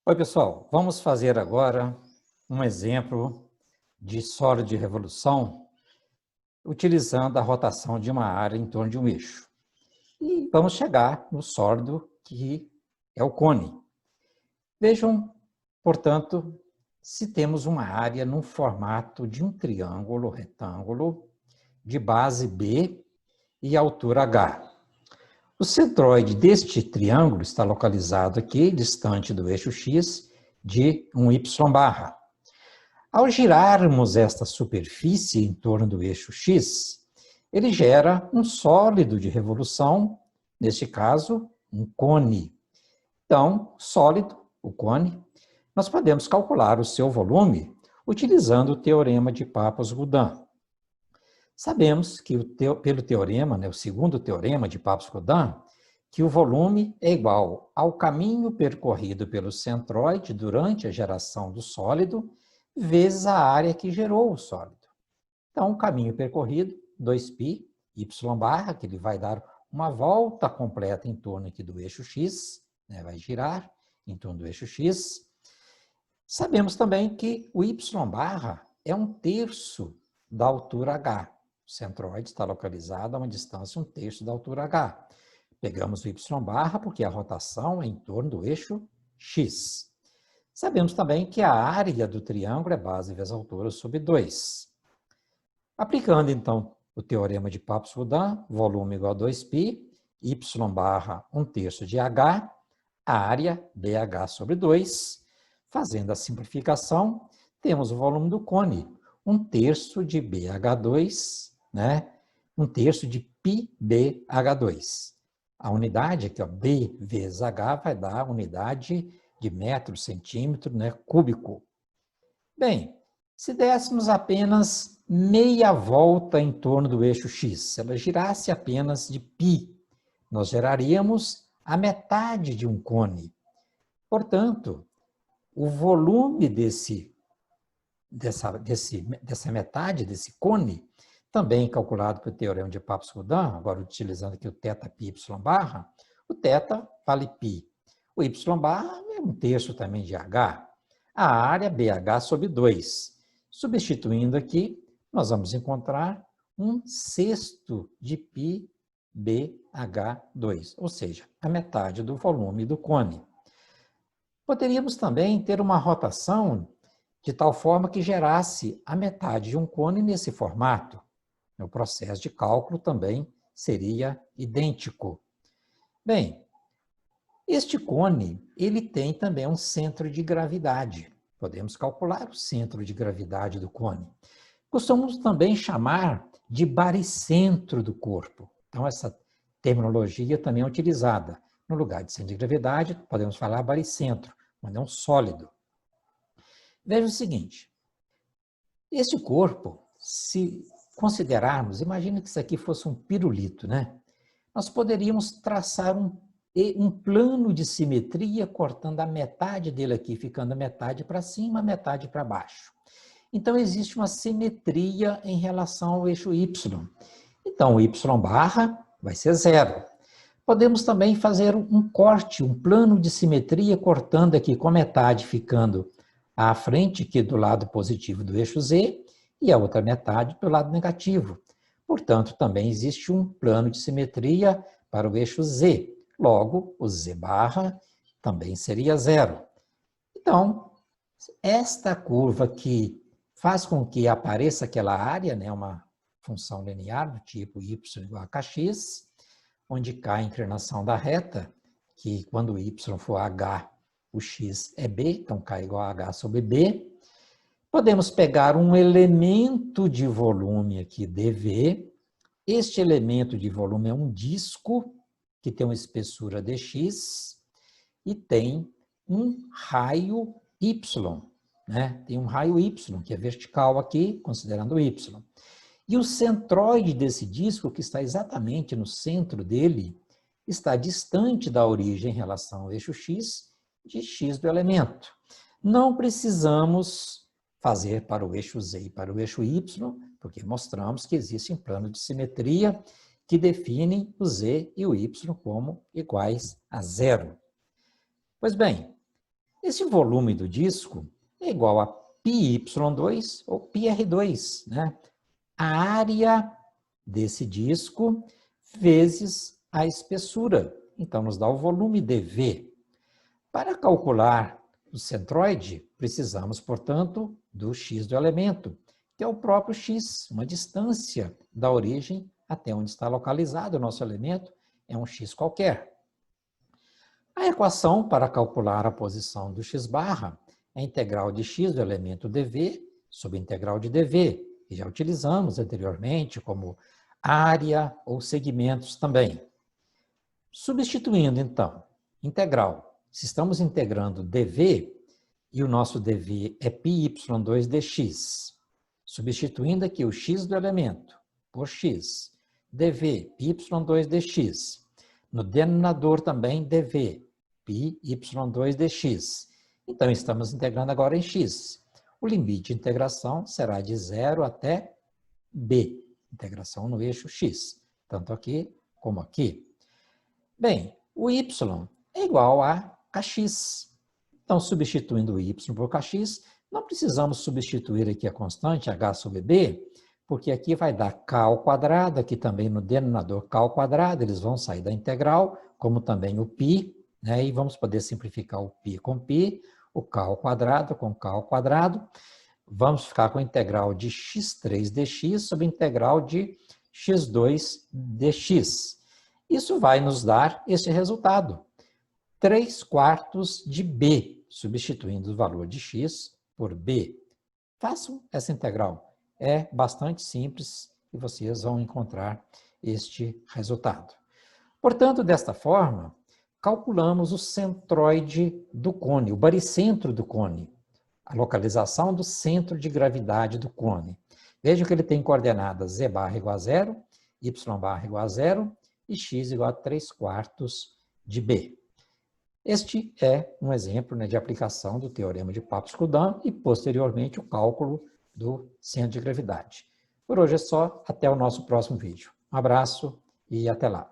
Oi, pessoal. Vamos fazer agora um exemplo de sólido de revolução utilizando a rotação de uma área em torno de um eixo. E vamos chegar no sólido que é o cone. Vejam, portanto, se temos uma área no formato de um triângulo retângulo de base B e altura H. O centroide deste triângulo está localizado aqui, distante do eixo X, de um Y'. Ao girarmos esta superfície em torno do eixo X, ele gera um sólido de revolução, neste caso, um cone. Então, sólido, o cone, nós podemos calcular o seu volume utilizando o teorema de Pappos-Gudin. Sabemos que pelo teorema, o segundo teorema de Pappos-Gudin, que o volume é igual ao caminho percorrido pelo centroide durante a geração do sólido, vezes a área que gerou o sólido. Então, o caminho percorrido, 2π, y', que ele vai dar uma volta completa em torno aqui do eixo X, vai girar em torno do eixo X. Sabemos também que o y' é 1/3 da altura H. O centroide está localizado a uma distância 1/3 da altura H. Pegamos o y' porque a rotação é em torno do eixo X. Sabemos também que a área do triângulo é base vezes altura sobre 2. Aplicando, então, o teorema de Pappos-Gudin, volume igual a 2π, y', 1/3 de H, área, BH sobre 2. Fazendo a simplificação, temos o volume do cone, 1/3 de BH2, 1/3 de πBH2. A unidade aqui, B vezes H, vai dar a unidade de metro, centímetro, cúbico. Bem, se dessemos apenas meia volta em torno do eixo X, se ela girasse apenas de π, nós geraríamos a metade de um cone. Portanto, o volume dessa metade, desse cone, também calculado pelo teorema de Pappos-Gudin, agora utilizando aqui o θπ y', o θ vale π. O y' é 1/3 também de H. A área BH sobre 2. Substituindo aqui, nós vamos encontrar 1/6 de πBH2, ou seja, a metade do volume do cone. Poderíamos também ter uma rotação de tal forma que gerasse a metade de um cone nesse formato. O processo de cálculo também seria idêntico. Bem, este cone, ele tem também um centro de gravidade. Podemos calcular o centro de gravidade do cone. Costumamos também chamar de baricentro do corpo. Então, essa terminologia também é utilizada. No lugar de centro de gravidade, podemos falar baricentro, mas é um sólido. Veja o seguinte, este corpo, se considerarmos, imagine que isso aqui fosse um pirulito, nós poderíamos traçar um plano de simetria cortando a metade dele aqui, ficando a metade para cima, a metade para baixo. Então, existe uma simetria em relação ao eixo Y. Então, o Y' vai ser 0. Podemos também fazer um corte, um plano de simetria cortando aqui com a metade ficando à frente, aqui do lado positivo do eixo Z, e a outra metade do lado negativo. Portanto, também existe um plano de simetria para o eixo Z. Logo, o Z' também seria 0. Então, esta curva que faz com que apareça aquela área, uma função linear do tipo y igual a kx, onde K é a inclinação da reta, que quando y for h, o x é b, então K é igual a h sobre b. Podemos pegar um elemento de volume aqui, dV. Este elemento de volume é um disco que tem uma espessura dx e tem um raio y, Tem um raio y, que é vertical aqui, considerando o y. E o centroide desse disco, que está exatamente no centro dele, está distante da origem em relação ao eixo x, de x do elemento. Não precisamos fazer para o eixo z e para o eixo y, porque mostramos que existe um plano de simetria que definem o z e o y como iguais a 0. Pois bem, Esse volume do disco é igual a πy2 ou πr2, né? A área desse disco vezes a espessura. Então, nos dá o volume dV. Para calcular o centroide, precisamos, portanto, do x do elemento, que é o próprio x, uma distância da origem até onde está localizado o nosso elemento, é um x qualquer. A equação para calcular a posição do x-barra é a integral de x do elemento dV sobre a integral de dV, que já utilizamos anteriormente como área ou segmentos também. Substituindo, então, integral. Se estamos integrando dV e o nosso dV é πy2 dx, substituindo aqui o x do elemento por x, dV πy2 dx, no denominador também dV, πy2 dx. Então, estamos integrando agora em x. O limite de integração será de 0 até b, integração no eixo x, tanto aqui como aqui. Bem, o y é igual a kx. Então, substituindo o y por kx, não precisamos substituir aqui a constante h sobre b, porque aqui vai dar k ao quadrado, aqui também no denominador k ao quadrado, eles vão sair da integral, como também o π, né? E vamos poder simplificar o π com π, o k ao quadrado com k ao quadrado. Vamos ficar com a integral de x3 dx sobre a integral de x2 dx. Isso vai nos dar esse resultado, 3/4 de b, substituindo o valor de x por b. Façam essa integral. É bastante simples e vocês vão encontrar este resultado. Portanto, desta forma, calculamos o centroide do cone, o baricentro do cone, a localização do centro de gravidade do cone. Vejam que ele tem coordenadas z barra igual a 0, y barra igual a 0 e x igual a 3/4 de b. Este é um exemplo, né, de aplicação do teorema de Papst-Coulomb e, posteriormente, o cálculo do centro de gravidade. Por hoje é só, até o nosso próximo vídeo. Um abraço e até lá.